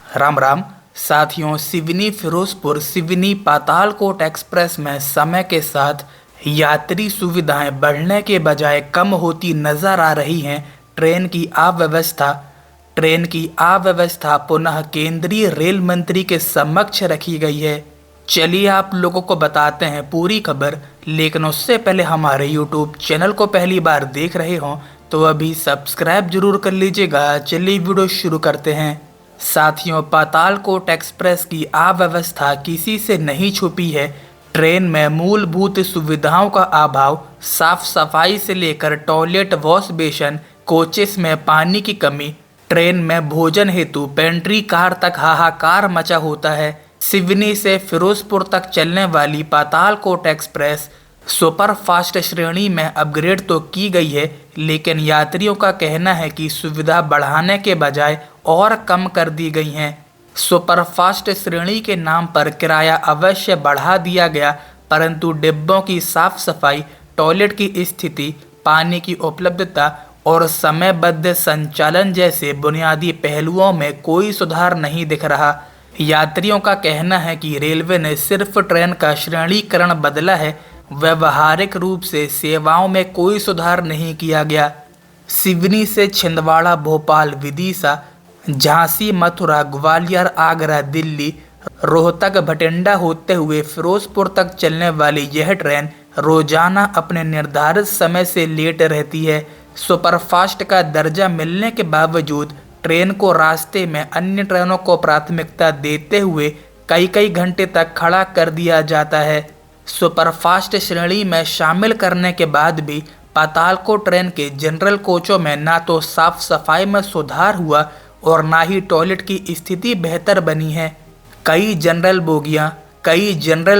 राम राम साथियों, सिवनी फिरोजपुर सिवनी पातालकोट एक्सप्रेस में समय के साथ यात्री सुविधाएं बढ़ने के बजाय कम होती नजर आ रही हैं। ट्रेन की अव्यवस्था पुनः केंद्रीय रेल मंत्री के समक्ष रखी गई है। चलिए आप लोगों को बताते हैं पूरी खबर, लेकिन उससे पहले हमारे यूट्यूब चैनल को पहली बार देख रहे हों तो अभी सब्सक्राइब जरूर कर लीजिएगा। चलिए वीडियो शुरू करते हैं। साथियों, पातालकोट एक्सप्रेस की अव्यवस्था किसी से नहीं छुपी है। ट्रेन में मूलभूत सुविधाओं का अभाव, साफ सफाई से लेकर टॉयलेट, वॉश बेसिन, कोचेस में पानी की कमी, ट्रेन में भोजन हेतु पेंट्री कार तक हाहाकार मचा होता है। सिवनी से फिरोजपुर तक चलने वाली पातालकोट एक्सप्रेस सुपर फास्ट श्रेणी में अपग्रेड तो की गई है, लेकिन यात्रियों का कहना है कि सुविधा बढ़ाने के बजाय और कम कर दी गई हैं। सुपर फास्ट श्रेणी के नाम पर किराया अवश्य बढ़ा दिया गया, परंतु डिब्बों की साफ सफाई, टॉयलेट की स्थिति, पानी की उपलब्धता और समयबद्ध संचालन जैसे बुनियादी पहलुओं में कोई सुधार नहीं दिख रहा। यात्रियों का कहना है कि रेलवे ने सिर्फ ट्रेन का श्रेणीकरण बदला है, व्यवहारिक रूप से सेवाओं में कोई सुधार नहीं किया गया। सिवनी से छिंदवाड़ा, भोपाल, विदिशा, झांसी, मथुरा, ग्वालियर, आगरा, दिल्ली, रोहतक, भटिंडा होते हुए फिरोजपुर तक चलने वाली यह ट्रेन रोजाना अपने निर्धारित समय से लेट रहती है। सुपरफास्ट का दर्जा मिलने के बावजूद ट्रेन को रास्ते में अन्य ट्रेनों को प्राथमिकता देते हुए कई घंटे तक खड़ा कर दिया जाता है। सुपरफास्ट श्रेणी में शामिल करने के बाद भी पातालकोट ट्रेन के जनरल कोचों में ना तो साफ सफाई में सुधार हुआ और ना ही टॉयलेट की स्थिति बेहतर बनी है। कई जनरल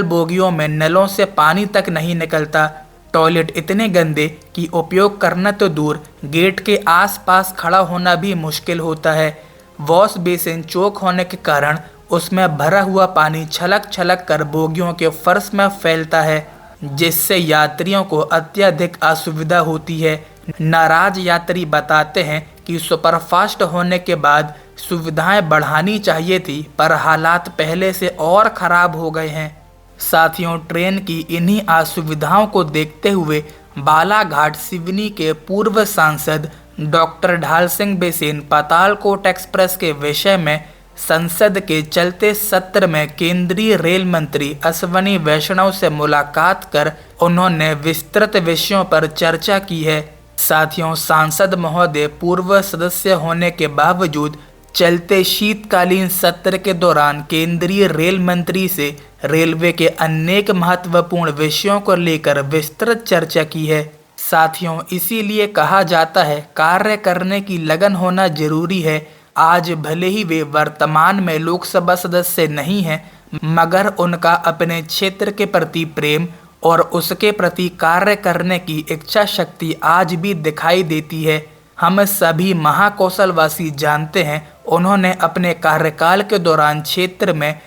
बोगियों में नलों से पानी तक नहीं निकलता। टॉयलेट इतने गंदे कि उपयोग करना तो दूर, गेट के आसपास खड़ा होना भी मुश्किल होता है। वॉश बेसिन चौक होने के कारण उसमें भरा हुआ पानी छलक छलक कर बोगियों के फर्श में फैलता है, जिससे यात्रियों को अत्यधिक असुविधा होती है। नाराज यात्री बताते हैं कि सुपरफास्ट होने के बाद सुविधाएं बढ़ानी चाहिए थी, पर हालात पहले से और खराब हो गए हैं। साथियों, ट्रेन की इन्हीं असुविधाओं को देखते हुए बालाघाट सिवनी के पूर्व सांसद डॉक्टर ढाल सिंह बिसेन पातालकोट एक्सप्रेस के विषय में संसद के चलते सत्र में केंद्रीय रेल मंत्री अश्विनी वैष्णव से मुलाकात कर उन्होंने विस्तृत विषयों पर चर्चा की है। साथियों, सांसद महोदय पूर्व सदस्य होने के बावजूद चलते शीतकालीन सत्र के दौरान केंद्रीय रेल मंत्री से रेलवे के अनेक महत्वपूर्ण विषयों को लेकर विस्तृत चर्चा की है। साथियों, इसीलिए कहा जाता है कार्य करने की लगन होना जरूरी है। आज भले ही वे वर्तमान में लोकसभा सदस्य नहीं हैं, मगर उनका अपने क्षेत्र के प्रति प्रेम और उसके प्रति कार्य करने की इच्छा शक्ति आज भी दिखाई देती है। हम सभी महाकौशलवासी जानते हैं, उन्होंने अपने कार्यकाल के दौरान क्षेत्र में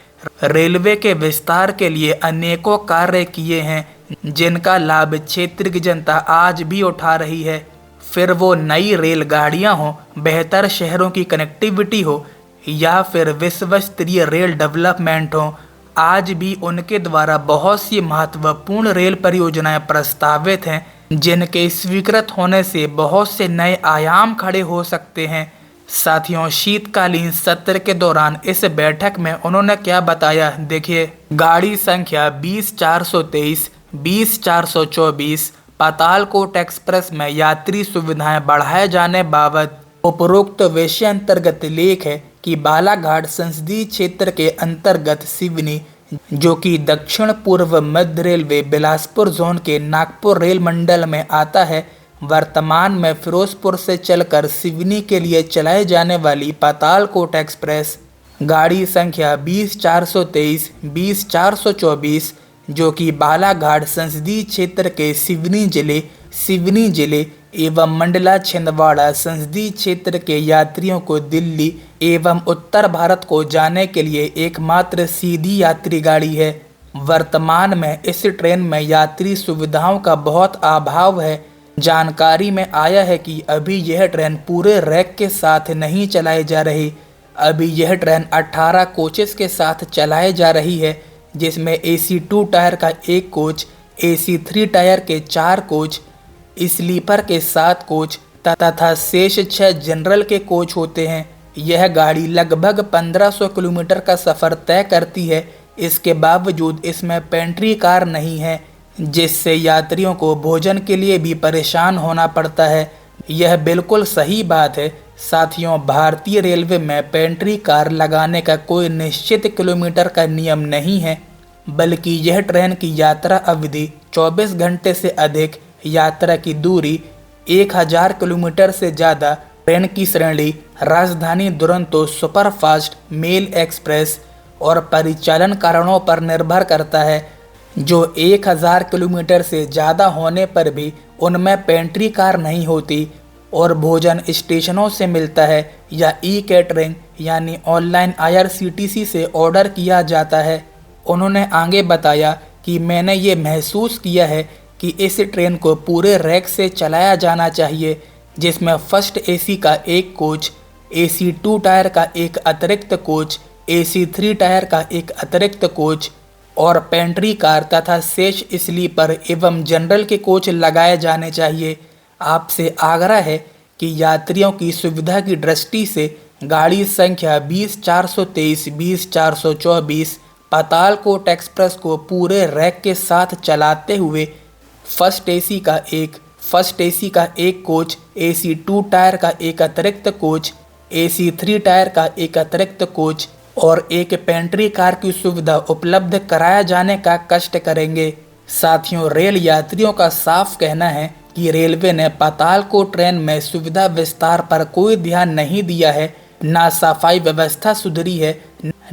रेलवे के विस्तार के लिए अनेकों कार्य किए हैं, जिनका लाभ क्षेत्र की जनता आज भी उठा रही है। फिर वो नई रेलगाड़ियां हो, बेहतर शहरों की कनेक्टिविटी हो या फिर विश्व स्तरीय रेल डेवलपमेंट हो, आज भी उनके द्वारा बहुत सी महत्वपूर्ण रेल परियोजनाएं प्रस्तावित हैं, जिनके स्वीकृत होने से बहुत से नए आयाम खड़े हो सकते हैं। साथियों, शीतकालीन सत्र के दौरान इस बैठक में उन्होंने क्या बताया, देखिए। गाड़ी संख्या 20423, 20424 पातालकोट एक्सप्रेस में यात्री सुविधाएं बढ़ाए जाने बाबत उपरोक्त विषय अंतर्गत लेख है कि बालाघाट संसदीय क्षेत्र के अंतर्गत सिवनी, जो कि दक्षिण पूर्व मध्य रेलवे बिलासपुर जोन के नागपुर रेल मंडल में आता है, वर्तमान में फिरोजपुर से चलकर सिवनी के लिए चलाए जाने वाली पातालकोट एक्सप्रेस गाड़ी संख्या 20423, 20424, जो कि बालाघाट संसदीय क्षेत्र के सिवनी जिले एवं मंडला छिंदवाड़ा संसदीय क्षेत्र के यात्रियों को दिल्ली एवं उत्तर भारत को जाने के लिए एकमात्र सीधी यात्री गाड़ी है। वर्तमान में इस ट्रेन में यात्री सुविधाओं का बहुत अभाव है। जानकारी में आया है कि अभी यह ट्रेन पूरे रैक के साथ नहीं चलाई जा रही। अभी यह ट्रेन 18 कोचेस के साथ चलाई जा रही है, जिसमें AC 2 टायर का 1 कोच, AC 3 टायर के 4 कोच, स्लीपर के 7 कोच तथा शेष 6 जनरल के कोच होते हैं। यह गाड़ी लगभग 1500 किलोमीटर का सफ़र तय करती है। इसके बावजूद इसमें पेंट्री कार नहीं है, जिससे यात्रियों को भोजन के लिए भी परेशान होना पड़ता है। यह बिल्कुल सही बात है साथियों, भारतीय रेलवे में पेंट्री कार लगाने का कोई निश्चित किलोमीटर का नियम नहीं है, बल्कि यह ट्रेन की यात्रा अवधि 24 घंटे से अधिक, यात्रा की दूरी 1000 किलोमीटर से ज़्यादा, ट्रेन की श्रेणी राजधानी दुरंतो सुपरफास्ट मेल एक्सप्रेस और परिचालन कारणों पर निर्भर करता है, जो 1000 किलोमीटर से ज़्यादा होने पर भी उनमें पेंट्री कार नहीं होती और भोजन स्टेशनों से मिलता है या ई-कैटरिंग यानी ऑनलाइन IRCTC से ऑर्डर किया जाता है। उन्होंने आगे बताया कि मैंने ये महसूस किया है कि इस ट्रेन को पूरे रैक से चलाया जाना चाहिए, जिसमें फर्स्ट AC का 1 कोच, AC 2 टायर का 1 अतिरिक्त कोच, AC 3 टायर का 1 अतिरिक्त कोच और पेंट्री कार तथा शेष स्लीपर एवं जनरल के कोच लगाए जाने चाहिए। आपसे आग्रह है कि यात्रियों की सुविधा की दृष्टि से गाड़ी संख्या 20423, 20424 पातालकोट एक्सप्रेस को पूरे रैक के साथ चलाते हुए फर्स्ट AC का एक कोच, AC 2 टायर का 1 अतिरिक्त कोच, AC 3 टायर का 1 अतिरिक्त कोच और एक पेंट्री कार की सुविधा उपलब्ध कराया जाने का कष्ट करेंगे। साथियों, रेल यात्रियों का साफ कहना है कि रेलवे ने पातालकोट ट्रेन में सुविधा विस्तार पर कोई ध्यान नहीं दिया है, ना सफाई व्यवस्था सुधरी है,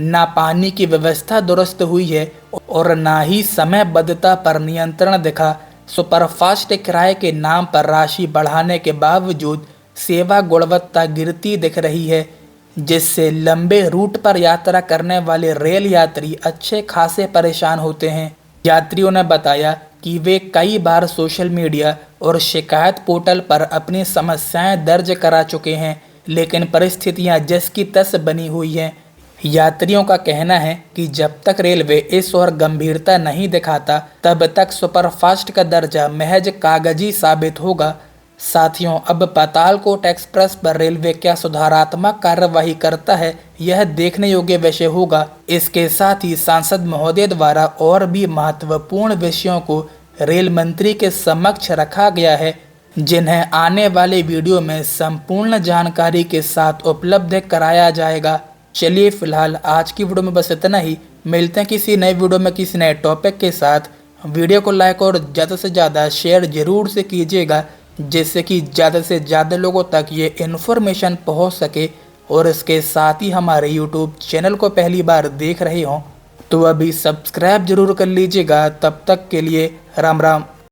ना पानी की व्यवस्था दुरुस्त हुई है और ना ही समयबद्धता पर नियंत्रण दिखा। सुपरफास्ट किराए के नाम पर राशि बढ़ाने के बावजूद सेवा गुणवत्ता गिरती दिख रही है, जिससे लंबे रूट पर यात्रा करने वाले रेल यात्री अच्छे खासे परेशान होते हैं। यात्रियों ने बताया कि वे कई बार सोशल मीडिया और शिकायत पोर्टल पर अपनी समस्याएं दर्ज करा चुके हैं, लेकिन परिस्थितियां जस की तस बनी हुई हैं। यात्रियों का कहना है कि जब तक रेलवे इस ओर गंभीरता नहीं दिखाता, तब तक सुपरफास्ट का दर्जा महज कागजी साबित होगा। साथियों, अब पातालकोट एक्सप्रेस पर रेलवे क्या सुधारात्मक कार्यवाही करता है, यह देखने योग्य विषय होगा। इसके साथ ही सांसद महोदय द्वारा और भी महत्वपूर्ण विषयों को रेल मंत्री के समक्ष रखा गया है, जिन्हें आने वाले वीडियो में संपूर्ण जानकारी के साथ उपलब्ध कराया जाएगा। चलिए फिलहाल आज की वीडियो में बस इतना ही। मिलते हैं किसी नए वीडियो में किसी नए टॉपिक के साथ। वीडियो को लाइक और ज़्यादा से ज़्यादा शेयर जरूर से कीजिएगा, जिससे कि ज़्यादा से ज़्यादा लोगों तक ये इन्फॉर्मेशन पहुंच सके। और इसके साथ ही हमारे यूट्यूब चैनल को पहली बार देख रहे हों तो अभी सब्सक्राइब जरूर कर लीजिएगा। तब तक के लिए राम राम।